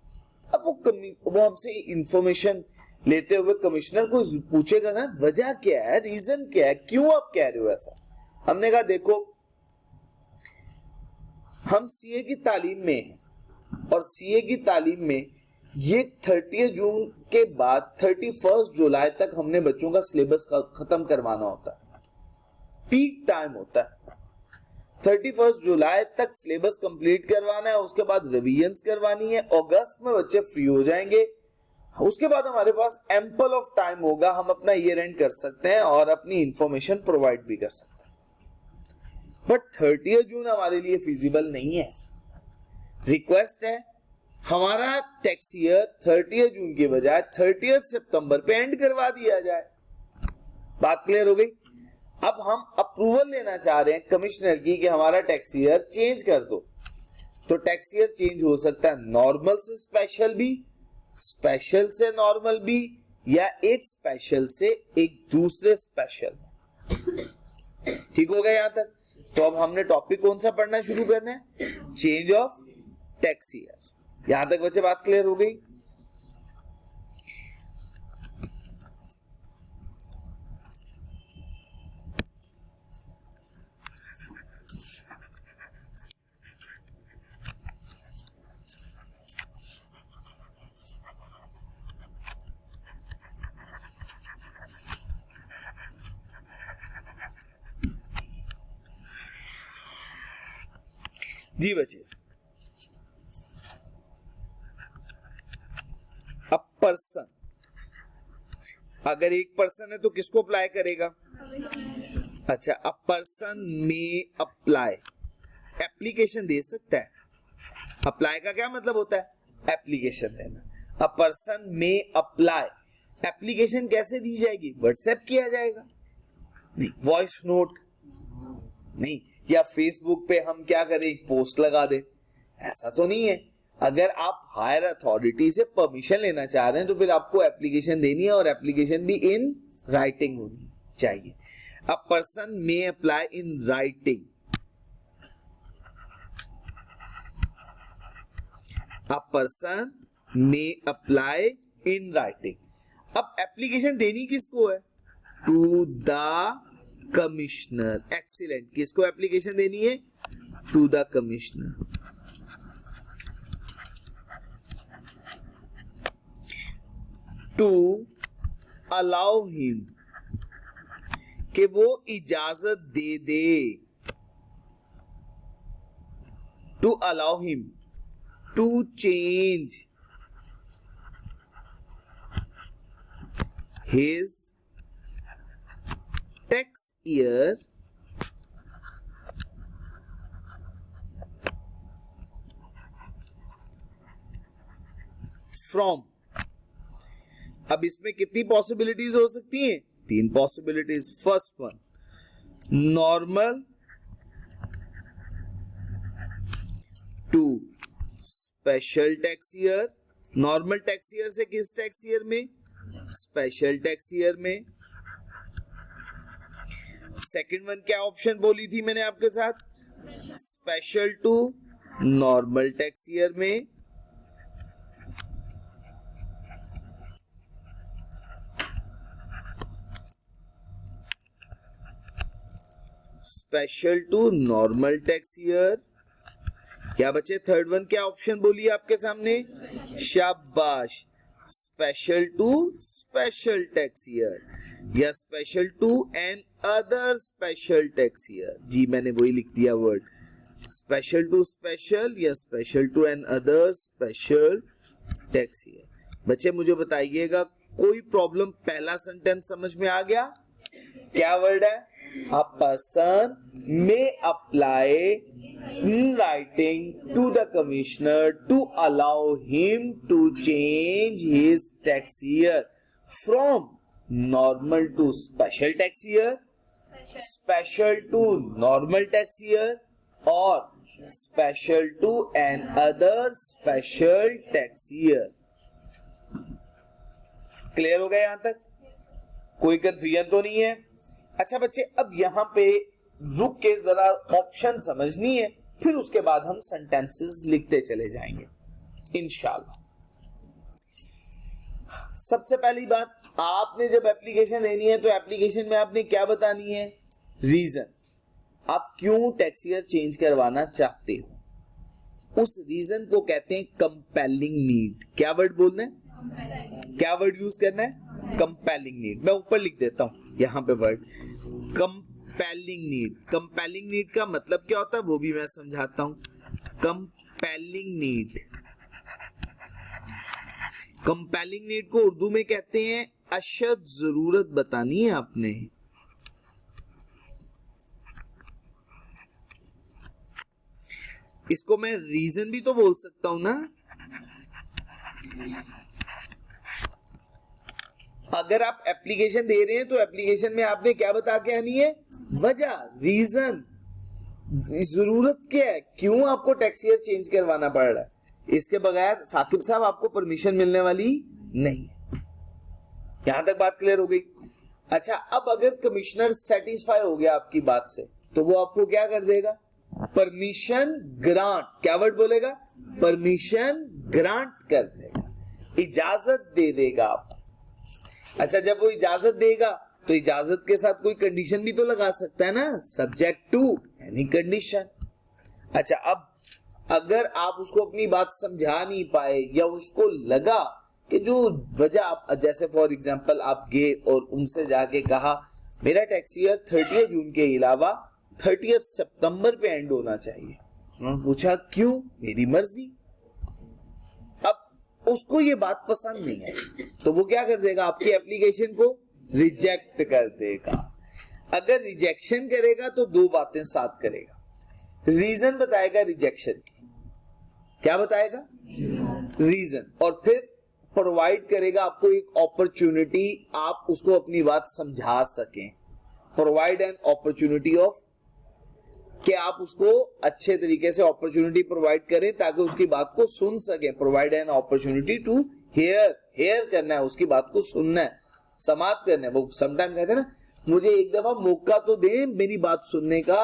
अब वो हमसे इंफॉर्मेशन लेते हुए कमिश्नर को पूछेगा ना, वजह क्या है, रीजन क्या है, क्यों आप कह रहे हो ऐसा। हमने कहा देखो हम सीए की तालीम में हैं और सीए की तालीम में ये 30 जून के बाद 31 जुलाई तक हमने बच्चों का सिलेबस खत्म करवाना होता है, पीक टाइम होता है। 31 जुलाई तक सिलेबस कंप्लीट करवाना है, उसके बाद रिवीजन्स करवानी है, अगस्त में बच्चे फ्री हो जाएंगे, उसके बाद हमारे पास एम्पल ऑफ टाइम होगा, हम अपना ईयर एंड कर सकते हैं और अपनी इंफॉर्मेशन प्रोवाइड भी कर सकते हैं। बट 30 जून हमारे लिए फिजिबल नहीं है। रिक्वेस्ट है हमारा टैक्स ईयर 30 जून के बजाय 30 सितंबर पे एंड करवा दिया जाए। बात क्लियर हो गई? अब हम अप्रूवल लेना चाह रहे हैं कमिश्नर की कि हमारा टैक्स ईयर चेंज कर दो। तो टैक्स ईयर चेंज हो सकता है नॉर्मल से स्पेशल भी, स्पेशल से नॉर्मल भी, या एक स्पेशल से एक दूसरे स्पेशल। ठीक हो गया यहां तक? तो अब हमने टॉपिक कौन सा पढ़ना शुरू करना है, चेंज ऑफ टैक्स ईयर। यहां तक बच्चे बात क्लियर हो गई? जी बच्चे, अब पर्सन, अगर एक पर्सन है तो किसको अप्लाई करेगा? अच्छा, अब पर्सन में अप्लाई, एप्लीकेशन दे सकता है। अप्लाई का क्या मतलब होता है? एप्लीकेशन देना। अब पर्सन में अप्लाई, एप्लीकेशन कैसे दी जाएगी? व्हाट्सएप किया जाएगा? नहीं। Voice note? नहीं। या फेसबुक पे हम क्या करें, एक पोस्ट लगा दे? ऐसा तो नहीं है। अगर आप हायर अथॉरिटी से परमिशन लेना चाह रहे हैं तो फिर आपको एप्लीकेशन देनी है और एप्लीकेशन भी इन राइटिंग होनी चाहिए. A person may apply in writing. A person may apply in writing. अब एप्लीकेशन देनी किसको है? To the commissioner. एक्सीलेंट. किसको एप्लीकेशन देनी है? To the commissioner. To allow him, कि वो इजाजत दे दे. To allow him to change his tax year from. अब इसमें कितनी पॉसिबिलिटीज हो सकती हैं? 3 possibilities. First one, normal to special tax year. Normal tax year से किस टैक्स ईयर में? स्पेशल टैक्स ईयर में. सेकंड वन क्या ऑप्शन बोली थी मैंने आपके साथ? Special to normal tax year में. Special to normal tax year. क्या बचे? थर्ड वन क्या ऑप्शन बोली आपके सामने? शाबाश. Special to special tax year या special to an other special tax year. जी मैंने वही लिख दिया वर्ड, स्पेशल टू स्पेशल या special to an other special tax year. बच्चे मुझे बताइएगा कोई प्रॉब्लम? पहला सेंटेंस समझ में आ गया? क्या वर्ड है? A person may apply in writing to the commissioner to allow him to change his tax year from normal to special tax year, special to normal tax year, or special to an other special tax year. Clear हो गया यहां तक? कोई confusion तो नहीं है? अच्छा बच्चे, अब यहां पे रुक के जरा ऑप्शन समझनी है, फिर उसके बाद हम सेंटेंसेस लिखते चले जाएंगे इंशाल्लाह. सबसे पहली बात, आपने जब एप्लीकेशन देनी है तो एप्लीकेशन में आपने क्या बतानी है? रीजन. आप क्यों टैक्स ईयर चेंज करवाना चाहते हो, उस रीजन को कहते हैं कंपेलिंग नीड. क्या वर्ड बोलना है? क्या वर्ड यूज करना है? Compelling need. मैं ऊपर लिख देता हूं यहां पे word compelling need. Compelling need का मतलब क्या होता है वो भी मैं समझाता हूं. कंपेलिंग नीड, कंपेलिंग नीड को उर्दू में कहते हैं अशद जरूरत बतानी है आपने. इसको मैं रीजन भी तो बोल सकता हूं ना. अगर आप एप्लीकेशन दे रहे हैं तो एप्लीकेशन में आपने क्या बता के आनी है? वजह, रीजन, जरूरत क्या है, क्यों आपको टैक्स ईयर चेंज करवाना पड़ रहा है. इसके बगैर साकिब साहब आपको परमिशन मिलने वाली नहीं है. यहां तक बात क्लियर हो गई? अच्छा, अब अगर कमिश्नर सेटिस्फाई हो गया आपकी बात से तो वो आपको क्या कर देगा? Permission grant. क्या वर्ड बोलेगा? परमिशन ग्रांट कर देगा, इजाजत दे देगा आपको. अच्छा, जब वो इजाजत देगा तो इजाजत के साथ कोई कंडीशन भी तो लगा सकता है ना, सब्जेक्ट टू एनी कंडीशन. अच्छा, अब अगर आप उसको अपनी बात समझा नहीं पाए या उसको लगा कि जो वजह आप, जैसे फॉर एग्जांपल आप गए और उनसे जाके कहा मेरा टैक्स ईयर 30 जून के अलावा 30 सितंबर पे एंड होना चाहिए. उन्होंने पूछा क्यों? मेरी मर्जी. अब उसको ये बात पसंद नहीं है तो वो क्या कर देगा? आपकी एप्लीकेशन को रिजेक्ट कर देगा. अगर रिजेक्शन करेगा तो दो बातें साथ करेगा. रीजन बताएगा रिजेक्शन की. क्या बताएगा? रीजन. और फिर प्रोवाइड करेगा आपको एक अपॉर्चुनिटी, आप उसको अपनी बात समझा सकें. प्रोवाइड एन अपॉर्चुनिटी ऑफ कि आप उसको अच्छे तरीके से अपॉर्चुनिटी प्रोवाइड करें ताकि उसकी बात को सुन सके। Provide an opportunity to hear करना है, उसकी बात को सुनना है, समाप्त करना है। वो समटाइम कहते हैं ना, मुझे एक दफा मौका तो दे मेरी बात सुनने का,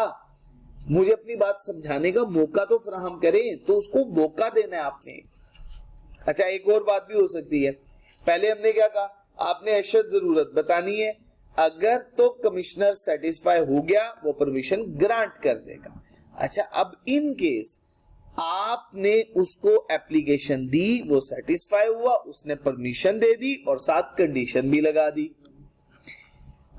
मुझे अपनी बात समझाने का मौका तो फराहम करें। तो उसको मौका देना है आपने। अच्छा, एक और बात भी हो सकती है। पहले हमने क्या कहा, आपने अशद जरूरत बतानी है, अगर तो कमिश्नर सेटिस्फाई हो गया वो परमिशन ग्रांट कर देगा। अच्छा, अब इन केस आपने उसको एप्लीकेशन दी, वो सेटिस्फाई हुआ, उसने परमिशन दे दी और साथ कंडीशन भी लगा दी।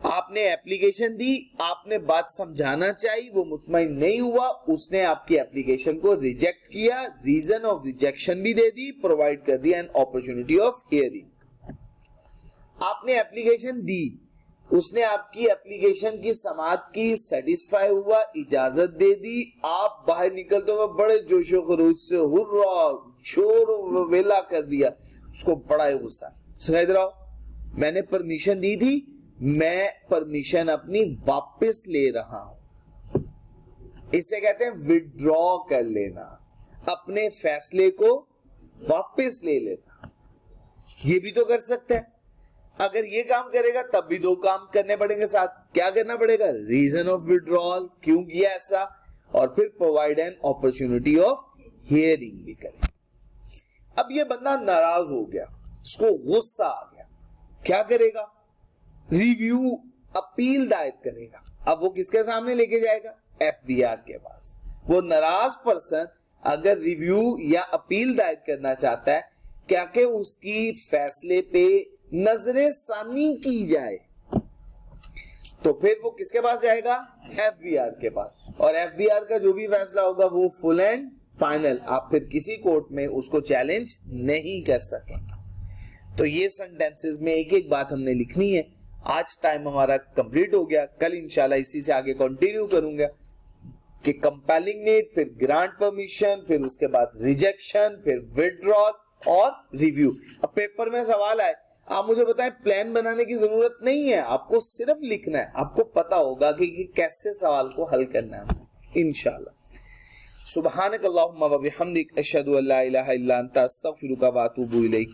आपने एप्लीकेशन दी, आपने बात समझाना चाहिए, वो मुतमईन नहीं हुआ, उसने आपकी एप्लीकेशन को रिजेक्ट किया, रीजन ऑफ रिजेक्शन भी दे दी, प्रोवाइड कर दिया एन अपॉर्चुनिटी ऑफ हियरिंग। आपने एप्लीकेशन दी, उसने आपकी एप्लीकेशन की समाअत की, सेटिस्फाई हुआ, इजाजत दे दी, आप बाहर निकलते हुए बड़े जोशो खरोश से हुर्रा शोर वेला कर दिया, उसको बड़ा गुस्सा, समझ रहा हो, मैंने परमिशन दी थी, मैं परमिशन अपनी वापस ले रहा हूं। इसे कहते हैं विड्रॉ कर लेना, अपने फैसले को वापस ले लेना। ये भी तो कर सकता है। अगर ये काम करेगा तब भी दो काम करने पड़ेंगे साथ। क्या करना पड़ेगा, रीजन ऑफ विड्रॉल, क्यों किया ऐसा, और फिर provide an opportunity of hearing भी करें। अब ये बंदा नाराज हो गया, उसको गुस्सा आ गया, क्या करेगा, रिव्यू अपील दायर करेगा। अब वो किसके सामने लेके जाएगा, एफबीआर के पास। वो नाराज पर्सन अगर रिव्यू या अपील दायर करना चाहता है, क्या कि उसकी फैसले पे नजरे सानी की जाए, तो फिर वो किसके पास जाएगा, एफबीआर के पास। और एफबीआर का जो भी फैसला होगा वो फुल एंड फाइनल, आप फिर किसी कोर्ट में उसको चैलेंज नहीं कर सकेंगे। तो ये सेंटेंसेस में एक एक बात हमने लिखनी है। आज टाइम हमारा कंप्लीट हो गया, कल इंशाल्लाह इसी से आगे कंटिन्यू करूंगा कि कंपेलिंग नीड, फिर ग्रांट परमिशन, फिर उसके बाद रिजेक्शन, फिर विड्रॉल और रिव्यू। अब पेपर में सवाल आए, आप मुझे बताएं, प्लान बनाने की जरूरत नहीं है, आपको सिर्फ लिखना है, आपको पता होगा कि कैसे सवाल को हल करना है इंशाल्लाह। सुब्हानक अल्लाहुम्मा व बिहम्दिक अशहदु अल्ला इलाहा इल्ला अंता अस्तगफिरुका व अतूबु इलैक।